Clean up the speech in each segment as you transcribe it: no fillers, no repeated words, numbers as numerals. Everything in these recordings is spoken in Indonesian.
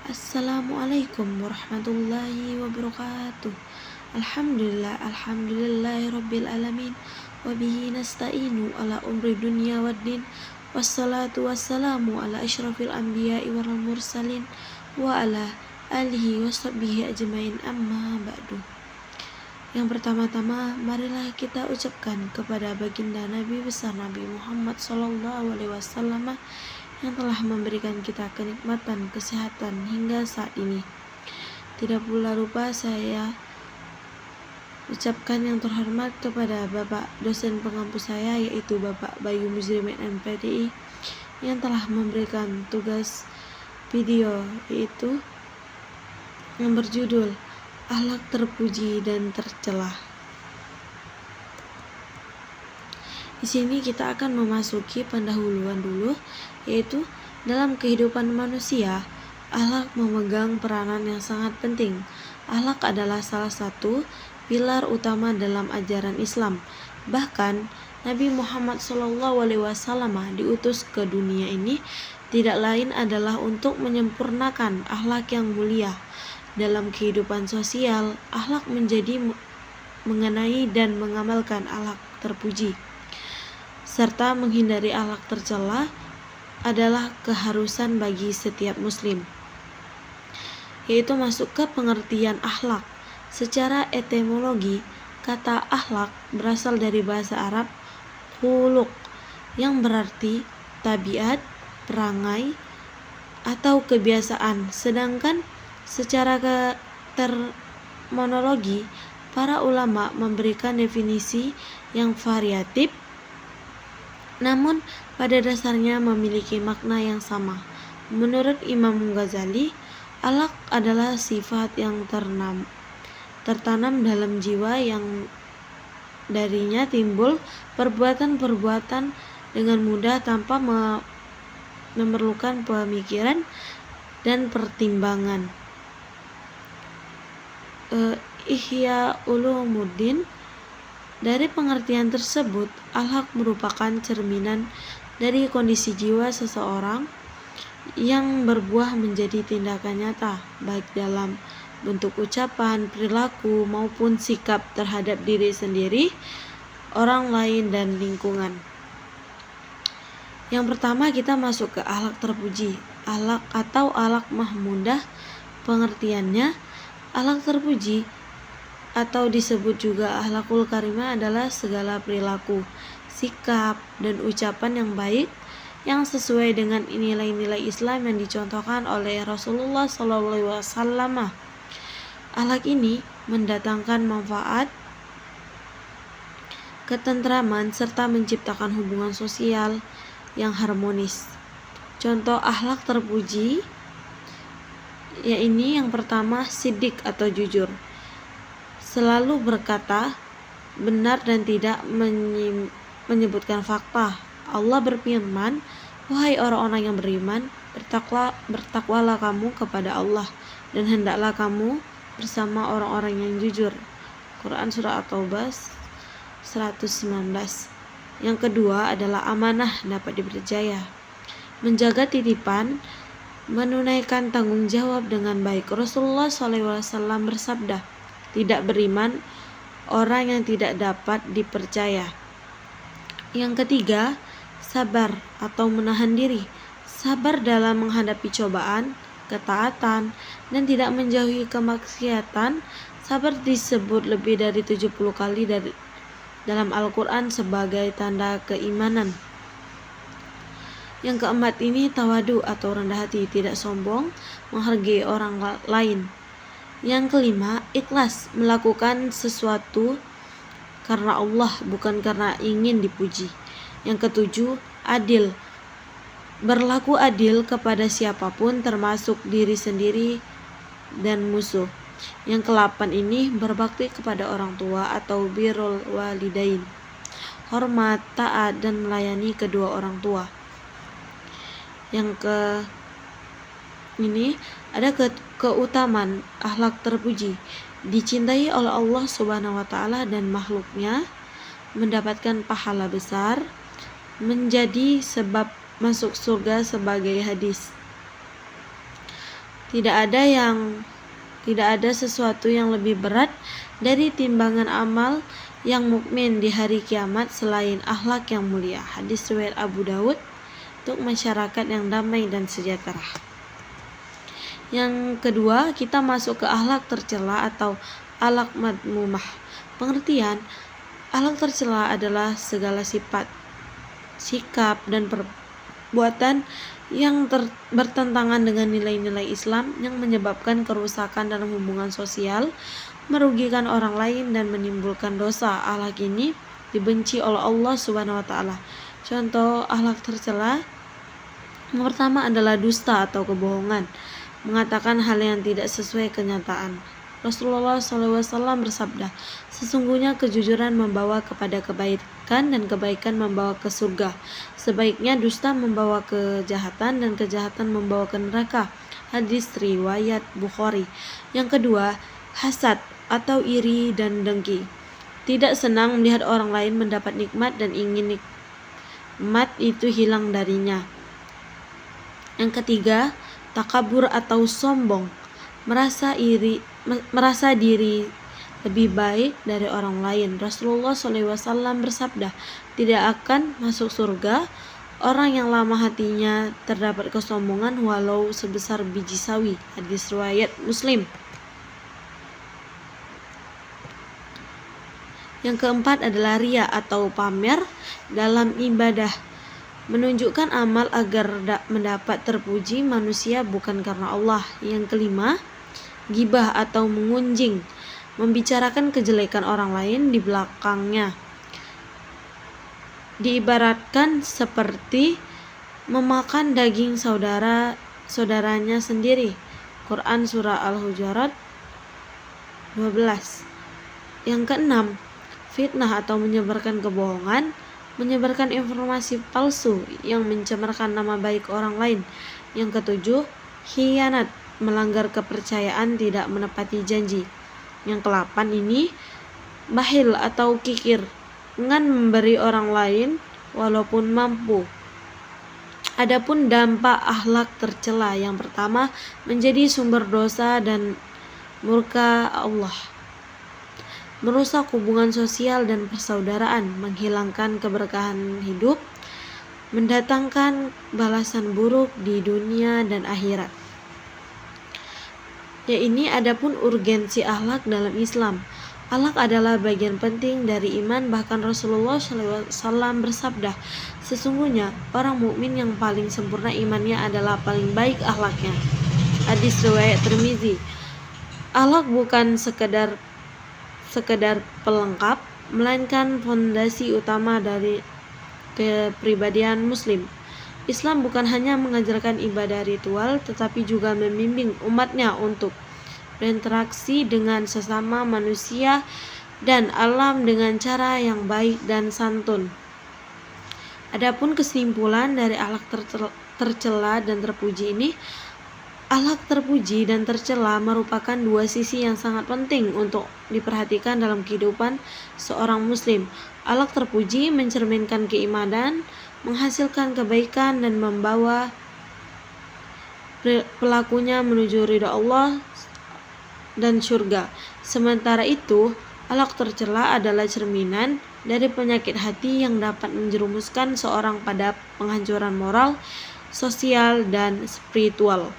Assalamualaikum warahmatullahi wabarakatuh. Alhamdulillahirabbil alamin. Wabihi nasta'inu ala umri dunya waddin. Wassalatu wassalamu ala asyrafil anbiya'i wal mursalin wa ala alihi washabbihi ajmain, amma ba'du. Yang pertama-tama, marilah kita ucapkan kepada baginda Nabi besar Nabi Muhammad SAW yang telah memberikan kita kenikmatan kesehatan hingga saat ini. Tidak pula lupa saya ucapkan yang terhormat kepada Bapak dosen pengampu saya, yaitu Bapak Bayu Muzrimin MPDI, yang telah memberikan tugas video yaitu yang berjudul Akhlak Terpuji dan Tercelah. Di sini kita akan memasuki pendahuluan dulu, yaitu dalam kehidupan manusia, akhlak memegang peranan yang sangat penting. Akhlak adalah salah satu pilar utama dalam ajaran Islam. Bahkan Nabi Muhammad SAW diutus ke dunia ini tidak lain adalah untuk menyempurnakan akhlak yang mulia. Dalam kehidupan sosial, akhlak menjadi mengenai dan mengamalkan akhlak terpuji serta menghindari akhlak tercela adalah keharusan bagi setiap muslim, yaitu masuk ke pengertian akhlak. Secara etimologi, kata akhlak berasal dari bahasa Arab khuluq yang berarti tabiat, perangai, atau kebiasaan. Sedangkan secara terminologi, para ulama memberikan definisi yang variatif, namun pada dasarnya memiliki makna yang sama. Menurut Imam Ghazali, akhlak adalah sifat yang tertanam dalam jiwa yang darinya timbul perbuatan-perbuatan dengan mudah tanpa memerlukan pemikiran dan pertimbangan. Ihya Ulumuddin. Dari pengertian tersebut, akhlak merupakan cerminan dari kondisi jiwa seseorang yang berbuah menjadi tindakan nyata, baik dalam bentuk ucapan, perilaku, maupun sikap terhadap diri sendiri, orang lain, dan lingkungan. Yang pertama, kita masuk ke akhlak terpuji. Akhlak atau akhlak mahmudah, pengertiannya, akhlak terpuji atau disebut juga akhlakul karimah adalah segala perilaku, sikap, dan ucapan yang baik yang sesuai dengan nilai-nilai Islam yang dicontohkan oleh Rasulullah SAW. Akhlak ini mendatangkan manfaat, ketentraman, serta menciptakan hubungan sosial yang harmonis. Contoh akhlak terpuji yaitu yang pertama, siddiq atau jujur, selalu berkata benar dan tidak menyebutkan fakta. Allah berfirman, "Wahai orang-orang yang beriman, bertakwalah kamu kepada Allah dan hendaklah kamu bersama orang-orang yang jujur." Quran Surah At-Taubah 119. Yang kedua adalah amanah, dapat dipercaya, menjaga titipan, menunaikan tanggung jawab dengan baik. Rasulullah SAW bersabda, "Tidak beriman orang yang tidak dapat dipercaya." Yang ketiga, sabar atau menahan diri. Sabar dalam menghadapi cobaan, ketaatan, dan tidak menjauhi kemaksiatan. Sabar disebut lebih dari 70 kali dalam Al-Quran sebagai tanda keimanan. Yang keempat ini tawadu atau rendah hati, tidak sombong, menghargai orang lain. Yang kelima, ikhlas, melakukan sesuatu karena Allah, bukan karena ingin dipuji. Yang ketujuh, adil, berlaku adil kepada siapapun termasuk diri sendiri dan musuh. Yang ke-8 ini berbakti kepada orang tua atau birrul walidain, hormat, taat, dan melayani kedua orang tua. Yang ini ada keutamaan akhlak terpuji, dicintai oleh Allah Subhanahu wa Ta'ala dan makhluknya, mendapatkan pahala besar, menjadi sebab masuk surga sebagai hadis. Tidak ada sesuatu yang lebih berat dari timbangan amal yang mukmin di hari kiamat selain akhlak yang mulia. Hadis riwayat Abu Daud untuk masyarakat yang damai dan sejahtera. Yang kedua, kita masuk ke akhlak tercela atau akhlak madmumah. Pengertian akhlak tercela adalah segala sifat, sikap, dan perbuatan yang bertentangan dengan nilai-nilai Islam yang menyebabkan kerusakan dalam hubungan sosial, merugikan orang lain, dan menimbulkan dosa. Akhlak ini dibenci oleh Allah Subhanahu wa taala. Contoh akhlak tercela yang pertama adalah dusta atau kebohongan, mengatakan hal yang tidak sesuai kenyataan. Rasulullah SAW bersabda, sesungguhnya kejujuran membawa kepada kebaikan dan kebaikan membawa ke surga. Sebaiknya dusta membawa kejahatan dan kejahatan membawa ke neraka. Hadis riwayat Bukhari. Yang kedua, hasad atau iri dan dengki. Tidak senang melihat orang lain mendapat nikmat dan ingin nikmat itu hilang darinya. Yang ketiga, takabur atau sombong, merasa diri lebih baik dari orang lain. Rasulullah SAW bersabda, tidak akan masuk surga orang yang lama hatinya terdapat kesombongan walau sebesar biji sawi. Hadis riwayat Muslim. Yang keempat adalah riya atau pamer dalam ibadah, menunjukkan amal agar mendapat terpuji manusia bukan karena Allah. Yang kelima, gibah atau mengunjing, membicarakan kejelekan orang lain di belakangnya. Diibaratkan seperti memakan daging saudaranya sendiri. Quran surah Al-Hujurat 12. Yang keenam, fitnah atau menyebarkan kebohongan, menyebarkan informasi palsu yang mencemarkan nama baik orang lain. Yang ketujuh, khianat, melanggar kepercayaan, tidak menepati janji. Yang ke-8 ini, bakhil atau kikir, enggan memberi orang lain walaupun mampu. Adapun dampak akhlak tercela, yang pertama, menjadi sumber dosa dan murka Allah, merusak hubungan sosial dan persaudaraan, menghilangkan keberkahan hidup, mendatangkan balasan buruk di dunia dan akhirat. Ya, ini adapun urgensi akhlak dalam Islam. Akhlak adalah bagian penting dari iman, bahkan Rasulullah SAW bersabda, sesungguhnya orang mukmin yang paling sempurna imannya adalah paling baik akhlaknya. Hadis riwayat Tirmizi. Akhlak bukan sekedar pelengkap, melainkan fondasi utama dari kepribadian muslim. Islam bukan hanya mengajarkan ibadah ritual, tetapi juga membimbing umatnya untuk berinteraksi dengan sesama manusia dan alam dengan cara yang baik dan santun. Adapun kesimpulan dari akhlak tercela dan terpuji ini, akhlak terpuji dan tercela merupakan dua sisi yang sangat penting untuk diperhatikan dalam kehidupan seorang muslim. Akhlak terpuji mencerminkan keimanan, menghasilkan kebaikan, dan membawa pelakunya menuju ridha Allah dan surga. Sementara itu, akhlak tercela adalah cerminan dari penyakit hati yang dapat menjerumuskan seorang pada penghancuran moral, sosial, dan spiritual.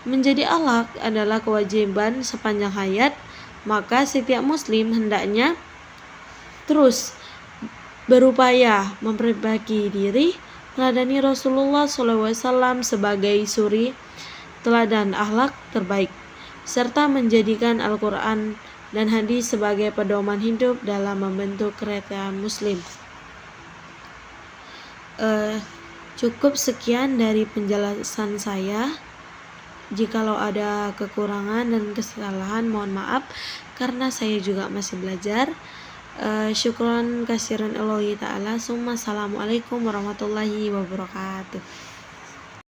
Menjadi akhlak adalah kewajiban sepanjang hayat, maka setiap muslim hendaknya terus berupaya memperbaiki diri, meladani Rasulullah SAW sebagai suri teladan akhlak terbaik, serta menjadikan Al-Quran dan hadis sebagai pedoman hidup dalam membentuk karakter muslim. Cukup sekian dari penjelasan saya. Jikalau ada kekurangan dan kesalahan, mohon maaf karena saya juga masih belajar. Syukron kasiran Allahi ta'ala. Assalamualaikum warahmatullahi wabarakatuh.